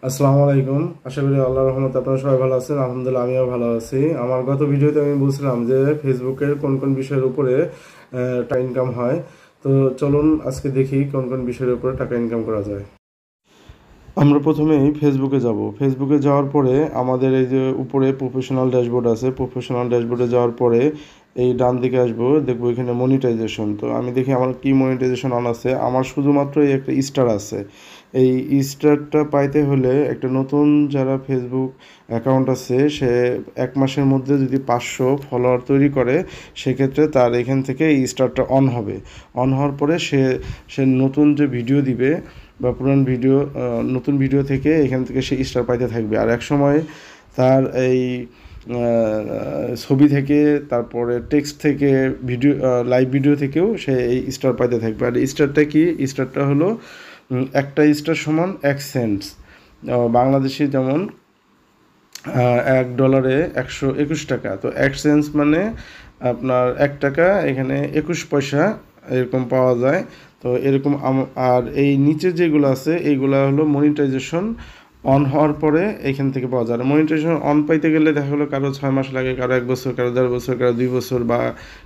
আসসালামু আলাইকুম। আশা করি আল্লাহর রহমতে আপনারা সবাই ভালো আছেন। আলহামদুলিল্লাহ আমিও ভালো আছি। আমার গত ভিডিওতে আমি বলছিলাম যে ফেসবুকের কোন কোন বিষয়ের উপরে টাকা ইনকাম হয়। তো চলুন আজকে দেখি কোন কোন বিষয়ের উপরে টাকা ইনকাম করা যায়। আমরা প্রথমেই ফেসবুকে যাব। ফেসবুকে যাওয়ার পরে আমাদের এই যে উপরে প্রফেশনাল ড্যাশবোর্ড আছে, প্রফেশনাল ড্যাশবোর্ডে যাওয়ার পরে এই ডান দিকে আসবো, দেখবো এখানে মনিটাইজেশন। তো আমি দেখি আমার কি মনিটাইজেশন অন আছে। আমার শুধুমাত্র এই একটা স্টার আছে। এই স্টারটা পাইতে হলে একটা নতুন যারা ফেসবুক অ্যাকাউন্ট আছে সে 1 মাসের মধ্যে যদি 500 ফলোয়ার তৈরি করে, সেক্ষেত্রে তার এখান থেকে এই স্টারটা অন হবে। অন হওয়ার পরে সে নতুন যে ভিডিও দিবে বা পুরান ভিডিও, নতুন ভিডিও থেকে এখান থেকে সে স্টার পাইতে থাকবে। আর এক সময় তার এই ছবি থেকে, তারপরে টেক্সট থেকে, ভিডিও, লাইভ ভিডিও থেকেও সে এই স্টার পাইতে থাকবে। আর স্টারটা কি? স্টারটা হলো একটা স্টার সমান 1 সেন্টস। বাংলাদেশি যেমন $1 121 টাকা। তো 1 সেন্টস মানে আপনার 1 টাকা, এখানে 21 পয়সা এরকম পাওয়া যায়। তো এরকম আর এই নিচে যেগুলো আছে এইগুলো হলো মনিটাইজেশন অন হওয়ার পরে এখান থেকে পাওয়া যায়। মনিটাইজেশন অন পাইতে গেলে দেখা গেলো কারো 6 মাস লাগে, কারো 1 বছর, কারো 1.5 বছর, কারো 2 বছর, বা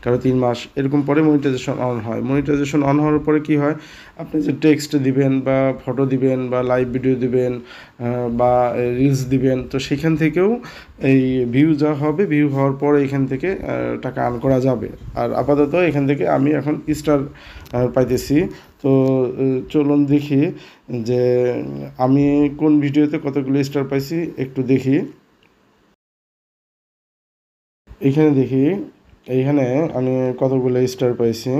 কারো 3 মাস, এরকম পরে মনিটাইজেশন অন হয়। মনিটাইজেশন অন হওয়ার পরে কি হয়, আপনি যে টেক্সট দিবেন বা ফটো দিবেন বা লাইভ ভিডিও দিবেন বা রিলস দিবেন, তো সেখান থেকেও এই ভিউ যা হবে, ভিউ হওয়ার পর এখান থেকে টাকা আর্ন করা যাবে। আর আপাতত এখান থেকে আমি এখন স্টার পাইতেছি। তো চলুন দেখি যে আমি কোন ভিডিওতে কতগুলো স্টার পাইছি, একটু দেখি। এইখানে দেখি, এইখানে আমি কতগুলো স্টার পাইছি।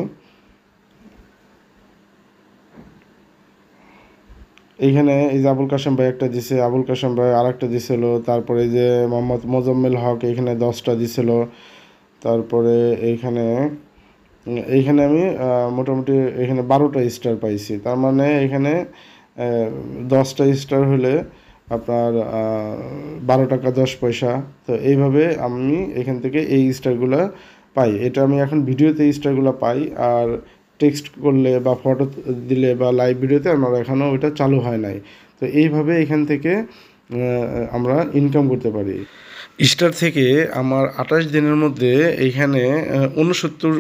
এইখানে এই যে আবুল কাশেম ভাই একটা দিছে, আবুল কাশেম ভাই আর একটা দিছিল, তারপরে এই যে মোহাম্মদ মোজাম্মেল হক এইখানে 10টা দিছিল। তারপরে এইখানে এইখানে আমি মোটামুটি এখানে 12টা স্টার পাইছি। তার মানে এখানে 10টা স্টার হলে আপনার 12 টাকা 10 পয়সা। তো এইভাবে আমি এখান থেকে এই স্টারগুলো পাই। এটা আমি এখন ভিডিওতে স্টারগুলো পাই। আর টেক্সট করলে বা ফটো দিলে বা লাইভ ভিডিওতে আমার এখনও ওইটা চালু হয় নাই। তো এইভাবে এখান থেকে আমরা ইনকাম করতে পারি। স্টার থেকে আমার 28 দিনের মধ্যে এইখানে 69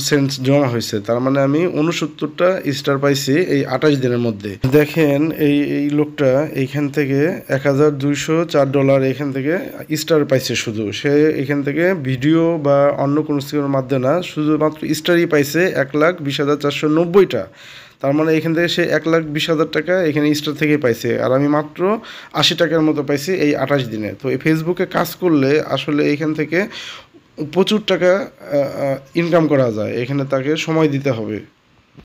সেন্টস জমা হয়েছে। তার মানে আমি 69টা স্টার পাইছি এই 28 দিনের মধ্যে। দেখেন এই লোকটা এইখান থেকে $1204 এখান থেকে স্টার পাইছে। শুধু সে এখান থেকে ভিডিও বা অন্য কোনো স্কিমের মাধ্যমে না, শুধুমাত্র স্টারই পাইছে 1,20,490টা। তার মানে এখান থেকে সে 1,20,000 টাকা এখানে স্টার থেকে পাইছে। আর আমি মাত্র 80 টাকার মতো পাইছি এই 28 দিনে। তো এই ফেসবুকে কাজ করলে আসলে এখান থেকে প্রচুর টাকা ইনকাম করা যায়। এখানে তাকে সময় দিতে হবে।